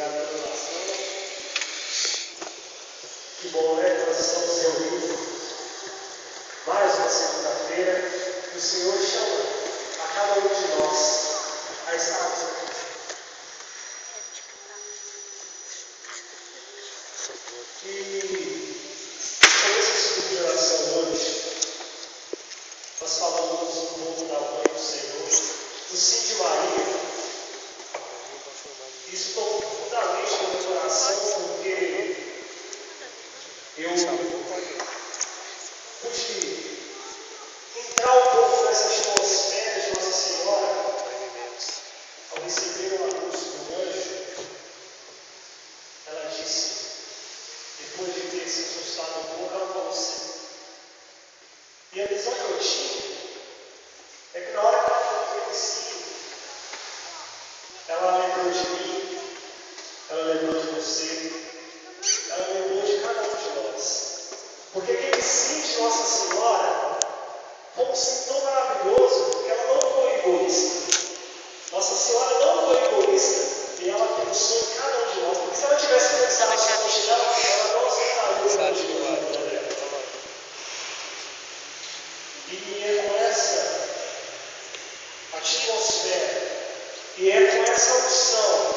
Obrigado pela oração. Que bom, né? Que nós estamos reunidos mais uma segunda-feira. Que o Senhor chama a cada um de nós a estarmos aqui. E sobre esse segundo de oração hoje, nós falamos um pouco da mãe do Senhor, do sim de Maria. Isso tocou profundamente no meu coração, porque eu pude entrar um pouco nessa atmosfera de Nossa Senhora ao receber o anúncio do anjo. Ela disse, depois de ter se assustado um pouco, ela falou assim. E a visão que eu tive é que na hora que ela falou aquele sim, ela lembrou de mim, ela lembrou de você, ela lembrou de cada um de nós. Porque aquele sim de Nossa Senhora foi um sim tão maravilhoso, porque ela não foi egoísta. Nossa Senhora não foi egoísta e ela pensou em cada um de nós. Porque se ela tivesse pensado somente nela, ela não aceitaria o anjo na vida dela. E é com essa atmosfera e é com essa unção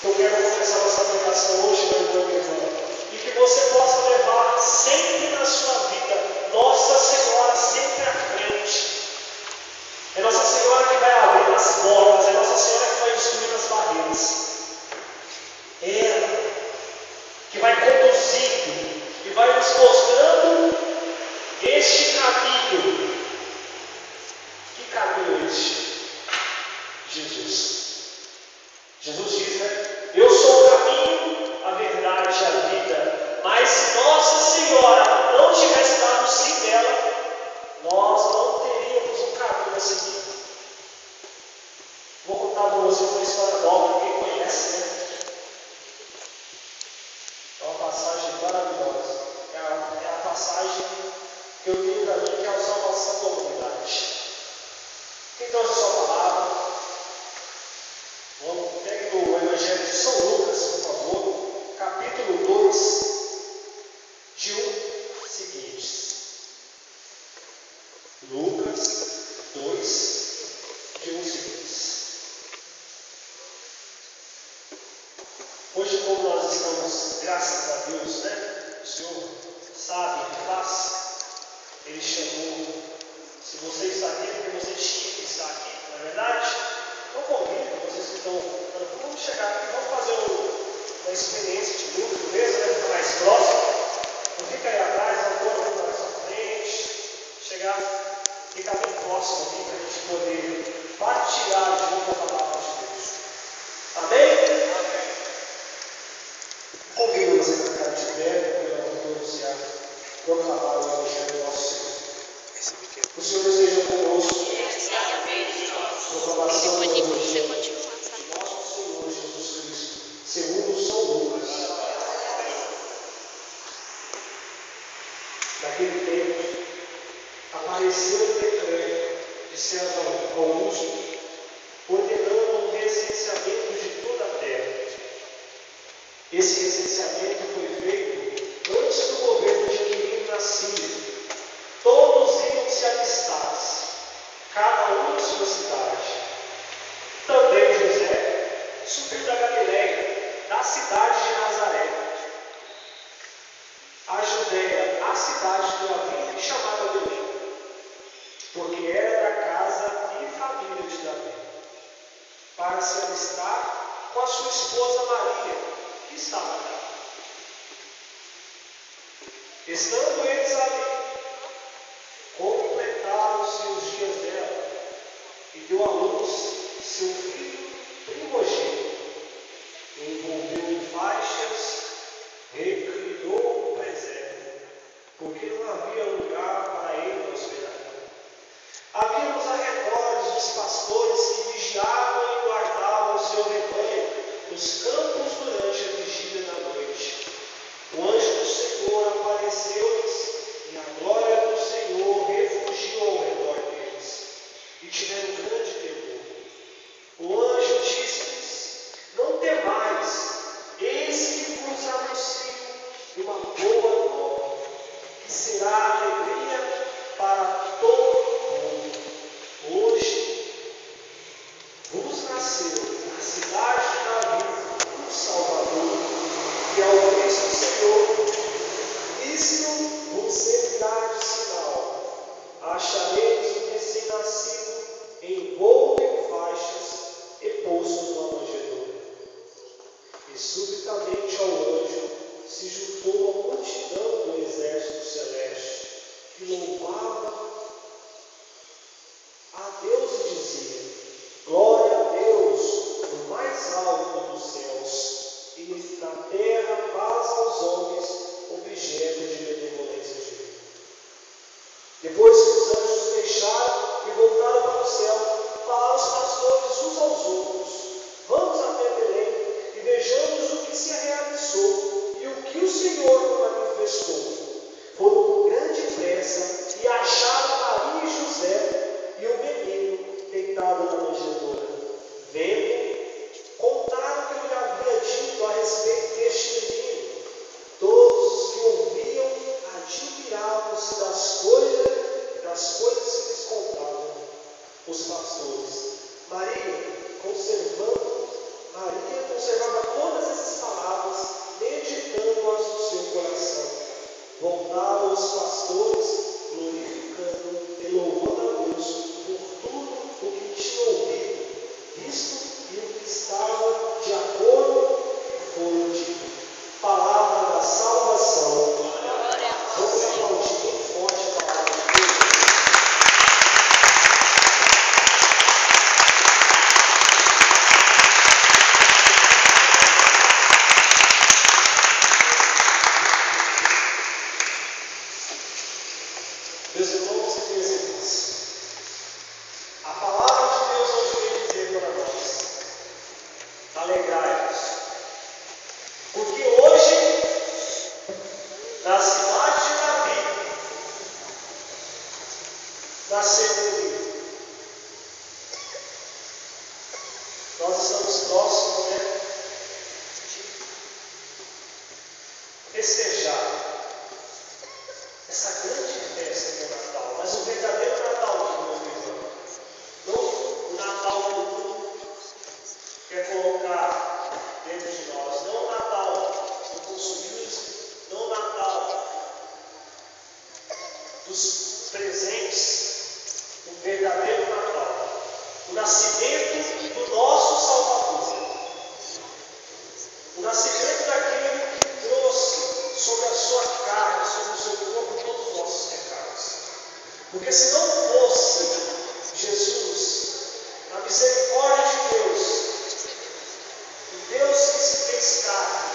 que eu quero começar a nossa pregação hoje, meu irmão e irmã. E que você possa levar sempre na sua vida Nossa Senhora sempre à frente. É Nossa Senhora que vai abrir as portas, é Nossa Senhora que vai destruir as barreiras. É ela que vai conduzindo e vai nos mostrando este caminho. Que caminho é este? Jesus. Jesus diz, né? Eu sou o caminho, a verdade e a vida. Mas se Nossa Senhora não tivesse dado o sim dela, nós não teríamos um caminho a seguir. Vou contar para vocês uma história nova, quem conhece, né? É uma passagem maravilhosa. É a passagem que eu tenho para mim, que é a salvação da humanidade. Quem trouxe a sua palavra? Vamos, pegue o Evangelho de São Lucas, por favor, capítulo 2, de 1 seguintes. Lucas 2, de 1 seguintes. Hoje, como nós estamos, graças a Deus, né? O Senhor sabe o que faz. Ele chamou. Se você está aqui, é porque você tinha que estar aqui, não é verdade? Eu convido vocês que estão. Vamos chegar aqui, vamos fazer uma experiência de luto mesmo, né? Ficar mais próximo. Não fica aí atrás, não corra mais à frente. Chegar, ficar bem próximo aqui para a gente poder partilhar junto a palavra de Deus. Amém? Amém. Convido você para ficar de pé, para eu anunciar, proclamar o Evangelho do nosso Senhor. O Senhor esteja conosco. Proclamação do Evangelho de nosso Senhor Jesus Cristo, segundo São Lucas. Naquele tempo, apareceu o decreto de César Augusto, ordenando um recenseamento de toda a terra. Esse recenseamento foi feito antes do governo de Quirino na Síria. Todos iam se alistar, cada um em sua cidade. Também José subiu da Galileia, da cidade de Nazaré, a Judéia, a cidade de Davi, chamada Belém, porque era da casa e família de Davi, para se alistar com a sua esposa Maria, que estava grávida. Estando eles ali, completaram-se os dias dela, e deu à luz seu filho primogênito. Envolveu em faixas, reclinou no presépio, porque não havia lugar para ele na hospedaria. Havia nos arredores os pastores que vigiavam e guardavam o seu rebanho nos campos durante a vigília da noite. O anjo do Senhor apareceu-lhes, e a glória do Senhor refugiu ao redor deles, e tiveram grande temor. O anjo disse-lhes: não temais, achareis um recém-nascido envolto em faixas e posto numa manjedoura. E subitamente ao anjo se juntou a multidão do exército celeste, que louvava a Deus e dizia: glória a Deus no mais alto dos céus, e na terra paz aos homens, objeto de benevolência divina. Depois que os anjos deixaram e voltaram para o céu, falaram os pastores uns aos outros: vamos até Belém e vejamos o que se realizou e o que o Senhor manifestou. Foram com grande pressa e acharam Maria e José e o menino deitado na manjedoura. Vendo, contaram o que lhe havia dito a respeito deste menino. Todos os que ouviam admiravam-se das coisas que lhes contavam os pastores. Maria conservava todas essas palavras, meditando-as no seu coração. Voltaram os pastores, glorificando e louvando a Deus por tudo o que tinham ouvido, visto e o que estava de acordo com o que foi dito. Palavra da salvação. Vamos aplaudir bem forte a palavra de Deus. Meus irmãos e minhas irmãs, a palavra de Deus hoje vem dizer para nós: alegrai-vos, porque hoje, na cidade de Davi, nasceu um filho. Nós estamos próximos, de festejar essa grande festa que é o Natal, mas o verdadeiro Natal que nós vivemos, não o Natal que o mundo quer colocar dentro de nós, não o Natal do consumismo, não o Natal dos presentes, o verdadeiro Natal, o nascimento do nosso Salvador, o nascimento daquele que trouxe sobre a sua carne, sobre o seu corpo, todos os nossos pecados. Porque se não fosse Jesus, a misericórdia de Deus, o Deus que se fez carne,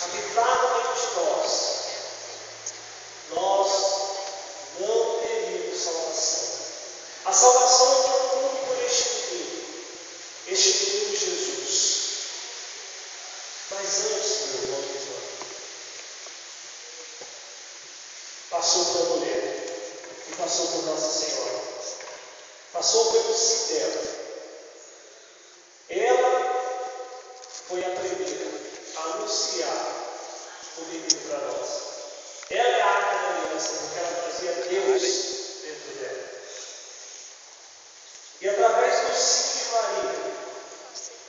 habitar no meio de nós não teríamos salvação. A salvação que eu mundo por este menino Jesus. Mas antes, meu irmão, passou por a mulher e passou por Nossa Senhora, passou pelo sim dela. Ela foi a primeira a anunciar o menino para nós. Ela é a arca da aliança, porque ela trazia Deus dentro dela. E através do sim de Maria,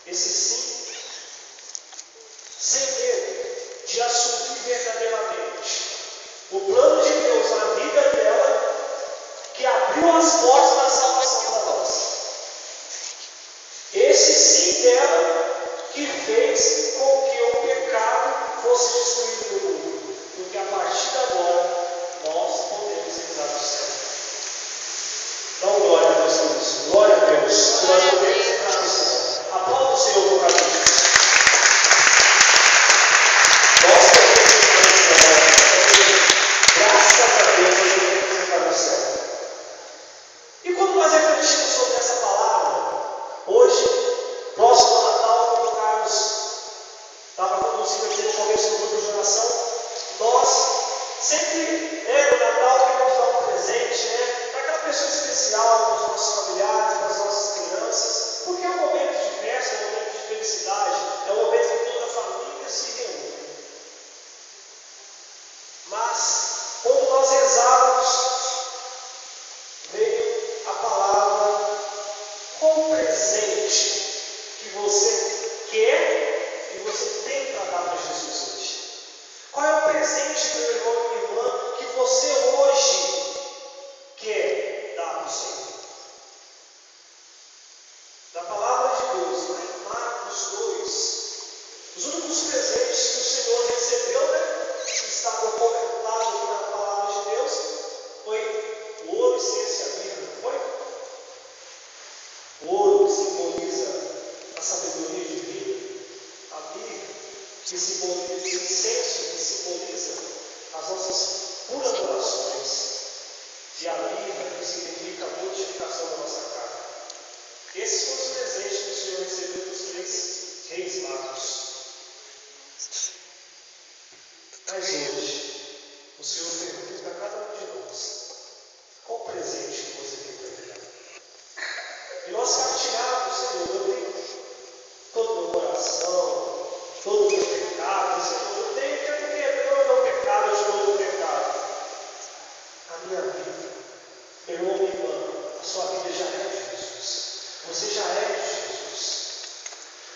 esse sim, sem medo de assumir verdadeiramente o plano de Deus na vida dela, que abriu as portas da salvação para nós. Esse sim dela que fez com que o pecado fosse destruído do mundo, porque a partir de agora nós podemos entrar no céu. Então, glória a Deus por isso. Glória a Deus. Que nós podemos entrar no céu. Aplauda o Senhor por causa disso. Nós podemos entrar no céu. Graças a Deus nós podemos entrar no céu. E quando nós refletimos sobre essa palavra, hoje, próximo ao Natal, quando o Carlos estava conduzindo aqui no começo do grupo de oração, nós sempre, no Natal, queremos dar um presente, para aquela pessoa especial, para os nossos familiares, para as nossas crianças, porque é um momento de festa, é um momento de felicidade, é um momento que toda a família se reúne. Mas, quando nós rezávamos, veio a palavra: qual o presente que você quer e você tem para dar para Jesus hoje? Qual é o presente, meu irmão e minha irmã, que você hoje para o Senhor. Na palavra de Deus, lá em Marcos 2, os únicos presentes que o Senhor recebeu, que está documentado aqui na palavra de Deus, foi o ouro, essência, a mirra, não foi? O ouro que simboliza a sabedoria divina, a mirra que simboliza o incenso, que simboliza as nossas puras orações, e a mirra que significa a mortificação da nossa carne. Esses foram os presentes que o Senhor recebeu dos 3 reis magos. Mas hoje, o Senhor pergunta a cada um de nós: qual presente que você tem para me dar? E nós partilhamos, Senhor, eu tenho todo o meu coração, todo o meu pecado, Senhor, eu tenho que perdoar o meu pecado, eu te dou o pecado. A minha vida, meu irmão, minha irmã, a sua vida já é de Jesus. Você já é de Jesus.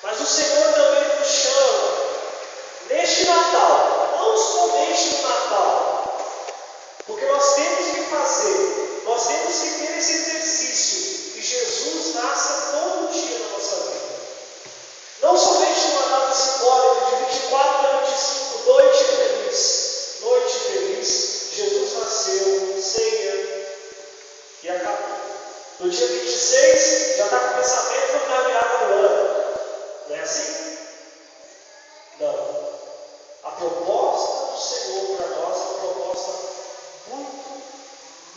Mas o Senhor também nos chama, neste Natal, não somente no Natal, porque nós temos que fazer, nós temos que ter esse exercício, que Jesus nasça todo dia na nossa vida. Não somente numa data simbólica de 24 a 25, noite feliz, Jesus nasceu, ceia e acabou. No dia 26, já está com o pensamento na virada do ano. Não é assim? Não. A proposta do Senhor para nós é uma proposta muito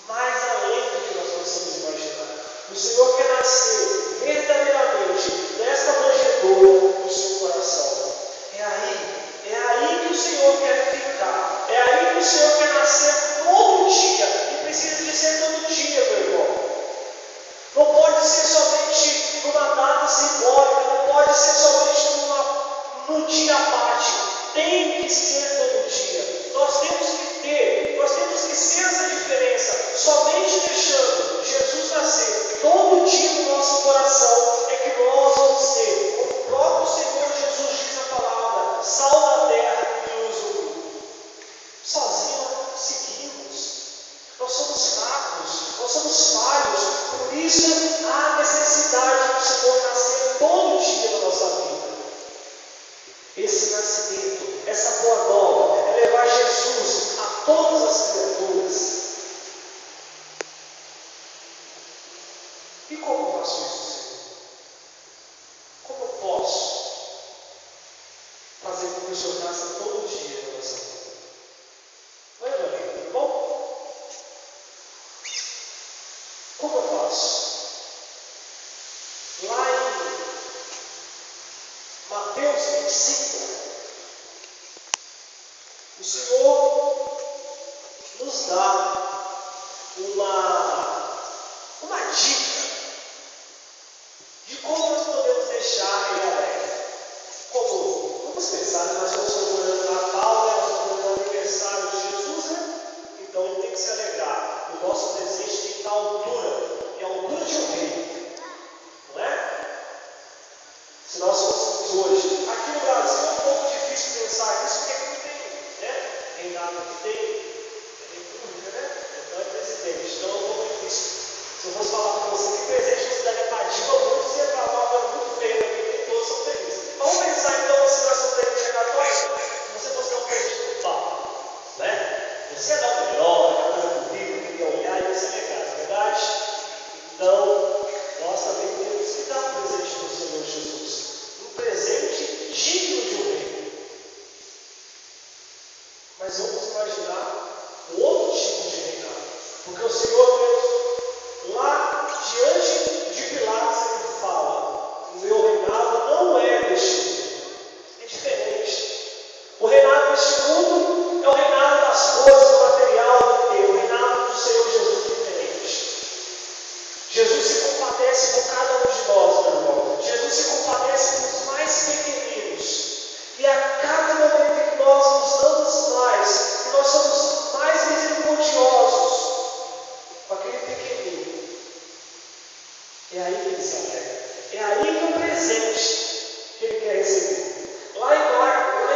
mais além do que nós possamos imaginar. O Senhor quer nascer verdadeiramente nesta manjedoura do seu coração. É aí que o Senhor quer ficar. É aí que o Senhor quer nascer todo dia. E precisa de ser todo dia, meu irmão. Não pode ser somente numa data simbólica, não pode ser somente num dia à parte. Tem que ser todo dia. Nós temos que ser essa diferença. Somente deixando Jesus nascer todo dia no nosso coração é que nós vamos ser, como o próprio Senhor Jesus diz na palavra, sal da terra e luz do mundo. Sozinho não conseguimos. Nós somos fracos, nós somos falhos, por isso há necessidade do Senhor nascer todo dia na nossa vida. Esse nascimento, essa boa nova, é levar Jesus a todas as criaturas. E como eu faço isso, Senhor? Como eu posso fazer com que o Senhor nasça todo dia na nossa vida? Não é, meu amigo? Tudo bom? Como eu faço? Lá em Mateus 25, o Senhor nos dá uma dica de como nós podemos deixar Ele alegre. Como? Vamos pensar, nós estamos comemorando o Natal, nós estamos comemorando o aniversário de Jesus, né? Então Ele tem que se alegrar. O nosso desejo tem que estar à altura, é a altura de um rei. Não é? Se nós fôssemos hoje, aqui no Brasil é um pouco difícil pensar nisso, porque aqui não tem, né? Reinado que tem república, né? Então é presidente, então é um pouco difícil. Se eu fosse falar para você que presente você daria para Dilma, muitos iam falar uma coisa muito feia aqui, nem todos são felizes. Vamos pensar então se nós somos presente católico, se você fosse dar um presente para o Papa, né? Você ia dar o melhor, uma coisa bonita, que ia olhar e ia se alegrar, não é verdade? Então, nós também temos que dar um presente para o Senhor Jesus. Um presente digno de um rei. Mas vamos imaginar um outro tipo de reinado. Porque o Senhor Deus, lá diante de Pilatos, ele fala: o meu reinado não é deste mundo. É diferente. O reinado deste mundo é o reinado das coisas, do material, do teu. O reinado do Senhor Jesus é diferente. Jesus se compadece por cada um de nós, meu irmão. Jesus se compadece dos mais pequeninos. E a cada momento que nós nos damos mais, que nós somos mais misericordiosos com aquele pequenino, é aí que ele se alegra. É aí que o presente que ele quer receber. Lá em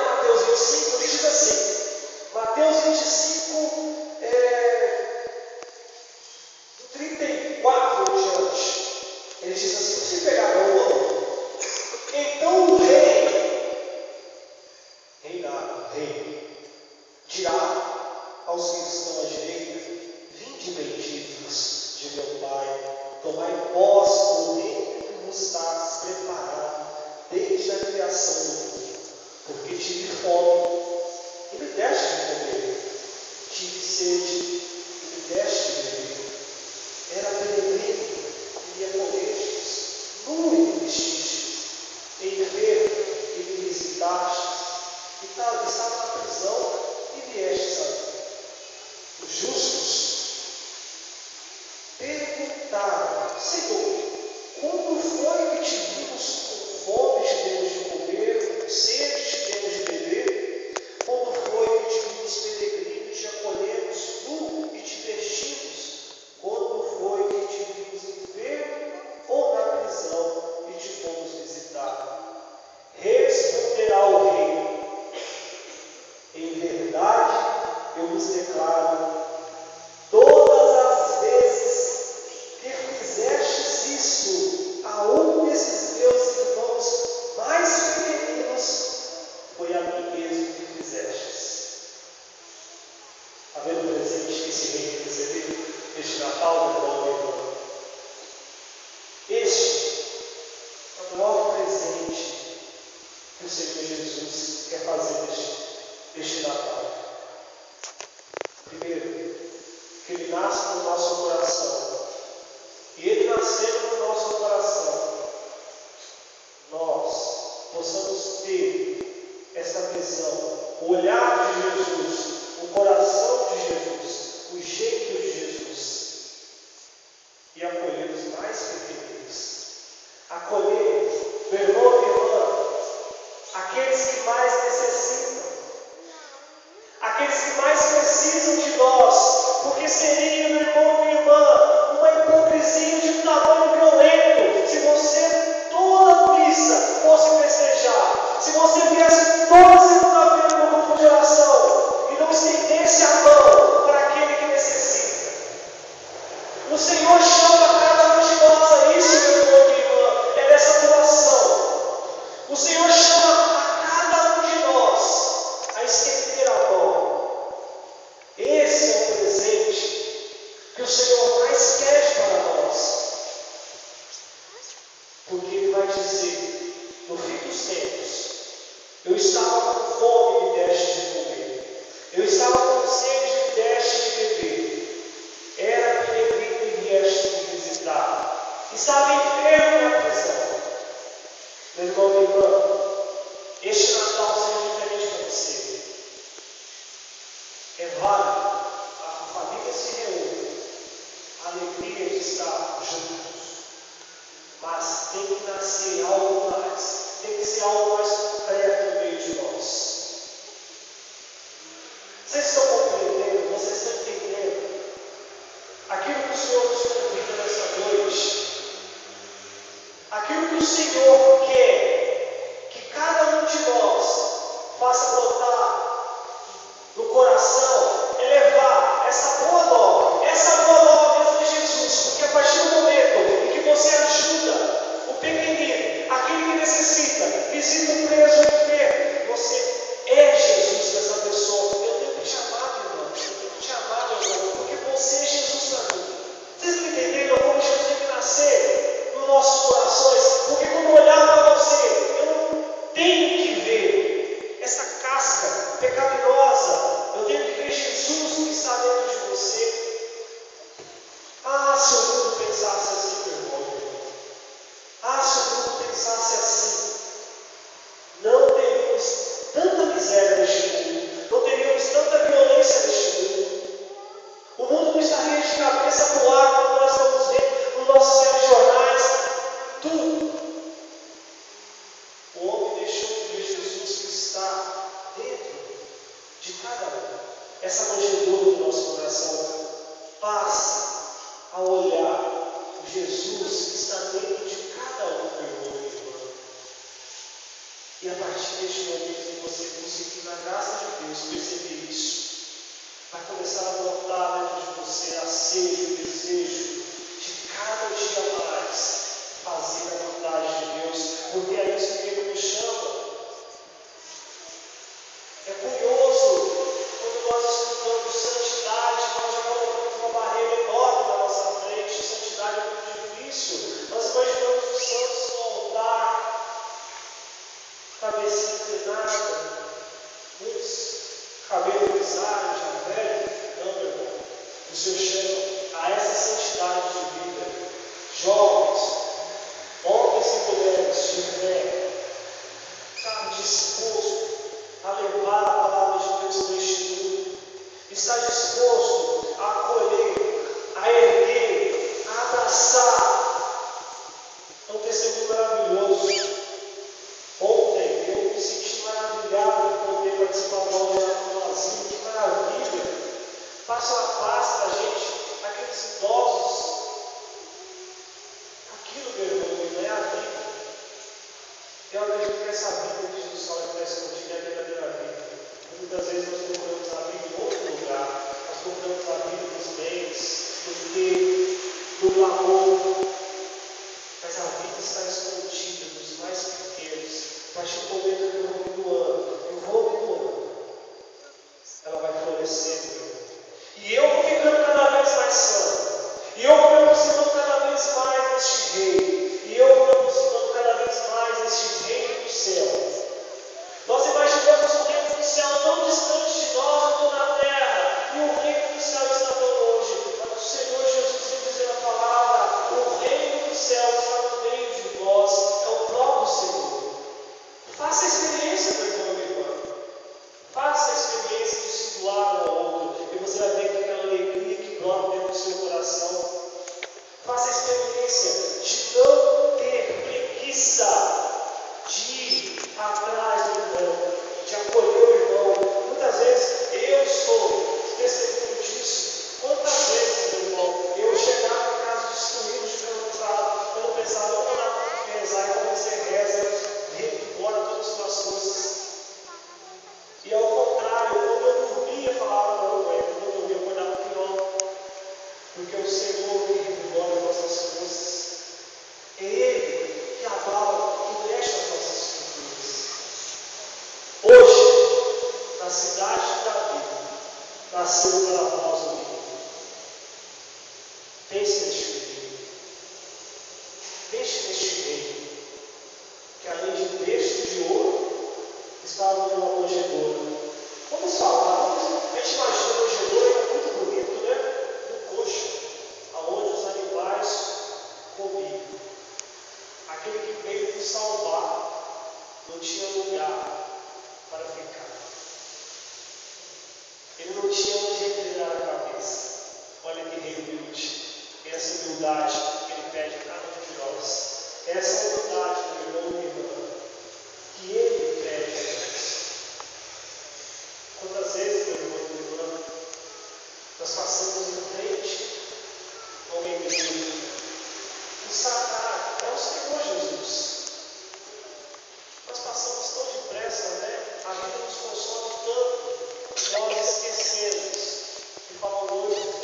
Mateus 25, ele diz assim, Mateus 25, do 34 Ele diz assim: você pegará o ouro. Então o rei dirá aos que estão à direita: vinde benditos de meu Pai, tomai posse do reino que vos está preparado desde a criação do mundo. Porque tive fome e me deste de comer, tive sede e me deste de beber, era peregrino e me acolhestes, nu e me vestistes, enfermo e me visitastes, estava na prisão e viestes a mim. Os justos perguntaram: Senhor, quando foi que te vimos com fome, te demos de comer, com sede, te demos de beber? Quando foi que te vimos peregrino e te acolhemos, nu e te vestimos? Quando foi que te vimos enfermo ou na prisão e te fomos visitar? Responderá o rei: em verdade eu vos declaro, todas as vezes que fizestes isso a um desses meus irmãos mais pequeninos, foi a mim mesmo que fizestes. Está vendo o presente que esse rei recebeu este Natal, meu irmão e irmã? Este é o maior presente que o Senhor Jesus quer fazer neste Natal. Primeiro, que Ele nasce no nosso coração. E Ele nascendo no nosso coração, nós possamos ter esta visão, o olhar de Jesus, o coração de Jesus, o jeito de Jesus, e acolher os mais pequeninos. Acolher, meu irmão e irmã, aqueles que mais necessitam, aqueles que mais precisam de nós, porque seria, meu irmão e minha irmã, uma hipocrisia de um tamanho violento se você toda missa fosse festejar, se você viesse toda segunda-feira no grupo de oração e não estendesse a mão para aquele que necessita. O Senhor chama cada um de nós a isso, meu irmão e minha irmã, é nessa doação. O Senhor chama a cada um de nós a estender a mão. Esse é o presente que o Senhor mais quer para nós. Porque Ele vai dizer, no fim dos tempos: eu estava com fome e me deste de comer, eu estava com sede e me deste de beber, era peregrino e vieste me visitar, estava enfermo na prisão. Meu irmão e minha irmã, este Natal seja diferente para você. É válido, a família se reúne, a alegria de estar juntos, mas tem que nascer algo mais, tem que ser algo mais concreto no meio de nós. Vocês estão compreendendo? Vocês estão entendendo aquilo que o Senhor nos convida nessa noite? Aquilo que o Senhor quer que cada um de nós faça brotar no coração, é levar essa boa nova mesmo de Jesus, porque a partir do momento em que você ajuda o pequenino, aquele que necessita, visita o preso, o enfermo, você é Jesus para essa pessoa. Eu tenho que te amar, meu irmão, eu tenho que te amar, meu irmão, porque você é Jesus para mim. Vocês não entenderam como Jesus tem que nascer nos nossos corações? Porque quando olhar para você, eu não tenho que ver essa casca pecaminosa, eu tenho que ver Jesus que está dentro de você. Ah, se o mundo pensasse assim, meu irmão. Ah, se o mundo pensasse assim, não teríamos tanta miséria neste mundo, não teríamos tanta violência neste mundo. O mundo não estaria de cabeça para o ar, como nós vamos ver nos nossos telejornais. Tudo. O homem deixou de ver Jesus que está dentro de cada um. Essa manjedoura do nosso coração passa a olhar o Jesus que está dentro de cada um, meu irmão e irmã. E a partir deste momento que você conseguir, na graça de Deus, perceber isso, vai começar a brotar dentro de você a sede, o desejo de cada dia mais abraçar. É um testemunho maravilhoso. Ontem eu me senti maravilhado de poder participar da oração no asilo. Que maravilha! Passa a paz para a gente, aqueles idosos. Aquilo, meu irmão, é a vida. Eu acredito que essa vida que Jesus fala que está escondida é a verdadeira vida. Muitas vezes nós procuramos a vida em outro lugar. Nós procuramos a vida nos bens, no dinheiro, no glamour. Mas a vida está escondida nos mais pequenos. A partir do momento que eu vou me doando, ela vai florescer, meu irmão. E eu vou ficando cada vez mais santo. E eu vou me aproximando cada vez mais deste rei. E eu vou me aproximando cada vez mais deste reino do céu. Nós imaginamos o reino do céu tão distante de nós, aqui na terra. E o reino do céu está tão longe. Mas o Senhor Jesus vai dizer na palavra: o reino do céu está no meio de nós. É o próprio Senhor. Faça a experiência, meu irmão e minha irmã. Faça a experiência de se doar um ao outro. E você vai ver que aquela alegria que brota dentro do seu coração. Faça a experiência de não ter preguiça de ir atrás do irmão, de acolher o irmão. Muitas vezes eu sou testemunho disso. Quantas vezes, meu irmão, eu chegava em casa destruído, despreocupado, eu não pensava, não vou dar conta de rezar, e comecei a rezar, embora todas as suas coisas. E ao contrário, quando eu dormia, eu falava, não, quando eu dormia, eu acordava pior. Porque o Senhor me revigora as nossas forças. É Ele que abala, que mexe as nossas estruturas. Hoje, na cidade de Davi, nasceu para nós o menino. Pense neste menino. Pense neste rei, que além de berço de ouro, estava numa manjedoura. Vamos falar, a gente imagina a manjedoura, é muito bonito, né? No coxo, aonde os animais comiam. Aquele que veio nos salvar não tinha lugar para ficar. Ele não tinha onde reclinar a cabeça. Olha que rei humilde. Essa humildade que ele pede a cada um de nós. Essa humildade, meu irmão e irmã, que ele pede a nós. Quantas vezes, meu irmão e irmã, nós passamos em frente a uma igreja. O sagrado é o Senhor Jesus. Nós passamos tão depressa, né? A vida nos consome tanto que nós esquecemos de falar o nome do Senhor.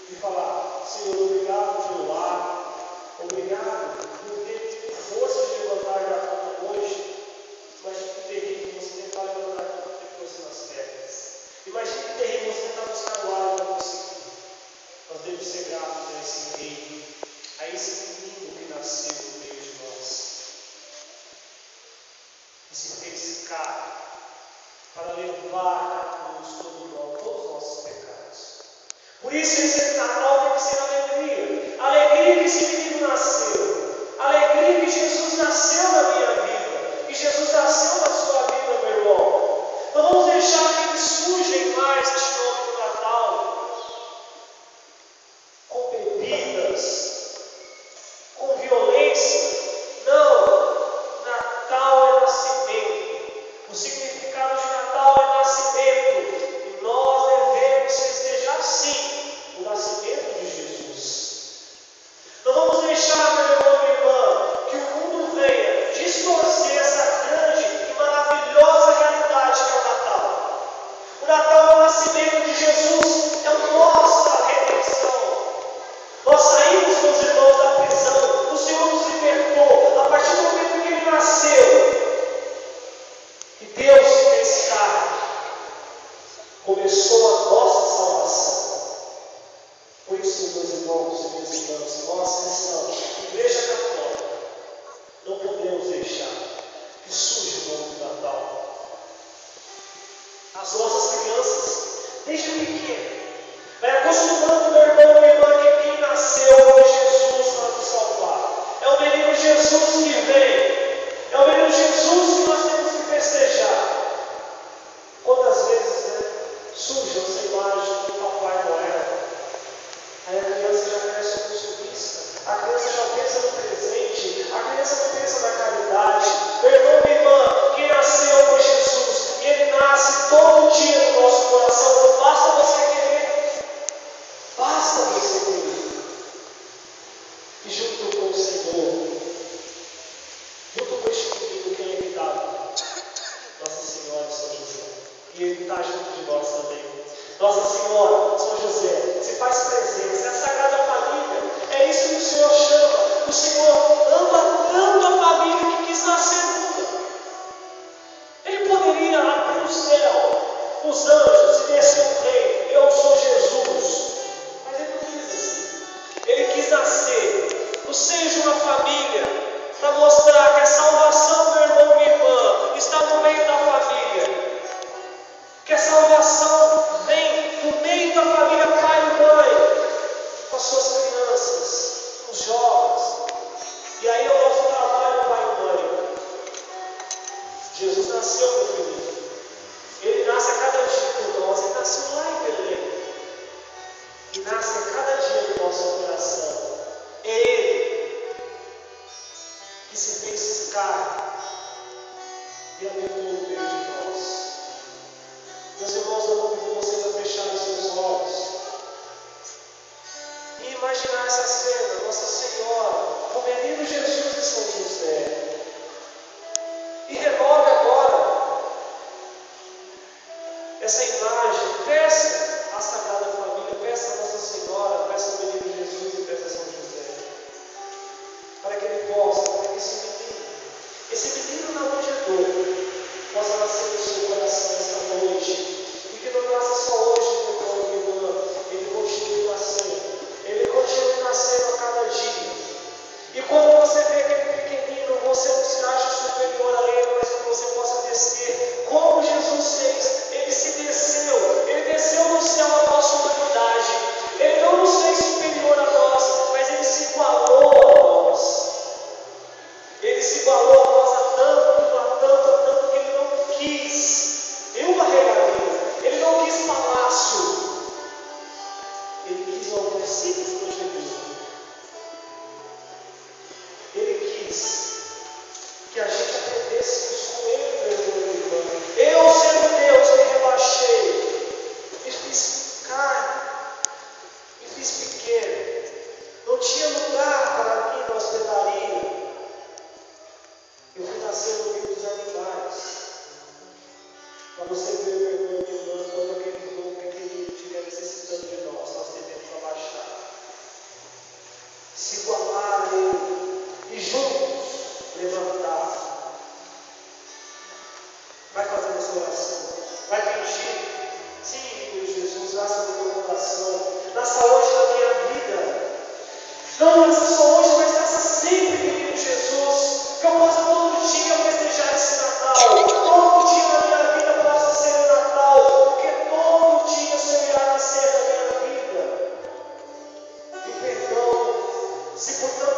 De falar, Senhor, obrigado pelo lar, obrigado por ter tido força de levantar a cama hoje. Imagina que terrível você tentar levantar a cama depois nas pernas. Imagina que terrível você tentar buscar o ar e não conseguir. Nós devemos ser gratos a esse rei, a esse menino que nasceu no meio de nós. E se fez carne para levar na cruz todos os nossos pecados. Por isso, esse Natal tem que ser alegria. Alegria que esse menino nasceu. Alegria que Jesus nasceu na minha vida. Que Jesus nasceu na sua vida, meu irmão. Não vamos deixar que eles sujem mais este nome do Natal com bebidas, com violência. Não. Natal é nascimento. O significado de Natal é nascimento. E nós devemos festejar sim o nascimento de Jesus. Não vamos deixar, meu irmão e minha irmã, que o mundo venha distorcer essa grande e maravilhosa realidade que é o Natal. O Natal é o nascimento de Jesus, é a nossa redenção. Nós saímos do nascer no seio de uma família, para mostrar que a salvação, meu irmão, minha irmã, está no meio da família. Que a salvação vem no meio da família, pai e mãe, com as suas crianças, com os jovens. E aí é o nosso trabalho, pai e mãe. Jesus nasceu, meu filho. Ele nasce a cada dia por nós. Ele nasceu lá em Belém. E nasce a cada dia no nosso coração. É Ele que se fez carne e habitou no meio de nós. Meus irmãos, eu convido vocês a fecharem seus olhos e imaginar essa cena, Nossa Senhora, o menino Jesus e São José. E renove agora essa imagem. Peça à Sagrada Família, peça a Nossa Senhora, peça ao menino Jesus e peça a São José, para que ele possa, para que esse menino na manjedoura possa nascer no seu coração esta noite. E que não nasça só hoje, meu irmão e minha irmã, ele continue nascendo. Ele continue nascendo a cada dia. E quando você vê aquele pequenino, você não se acha superior a ele, mas que você possa descer, como Jesus fez. Ele desceu no céu a nossa humanidade. Ele não nos fez superior a nós, mas ele se igualou a nós. Ele se igualou a nós a tanto que ele não quis nenhuma regalia. Ele não quis palácio. Ele quis algo simples para Jesus. Ele quis que a gente aprendêssemos com ele, meu irmão e irmã. Eu, sendo Deus, me rebaixei, me fiz carne, me fiz pequeno. Não tinha lugar para mim na hospedaria. Eu fui nascer no meio dos animais. Para você ver, meu irmão e minha irmã, quando aquele irmão pequenino estiver necessitando de nós devemos abaixar, se igualar a ele e juntos levantar. Vai fazendo essa oração, vai pedir. Sim, meu Jesus, nasça no meu coração, nasça hoje na minha vida. Não nasça só hoje, mas nasça sempre, menino Jesus. Que eu possa todo dia festejar esse Natal. Todo dia na minha vida possa ser o Natal. Porque todo dia o Senhor irá nascer na minha vida. Me perdoa se por tanto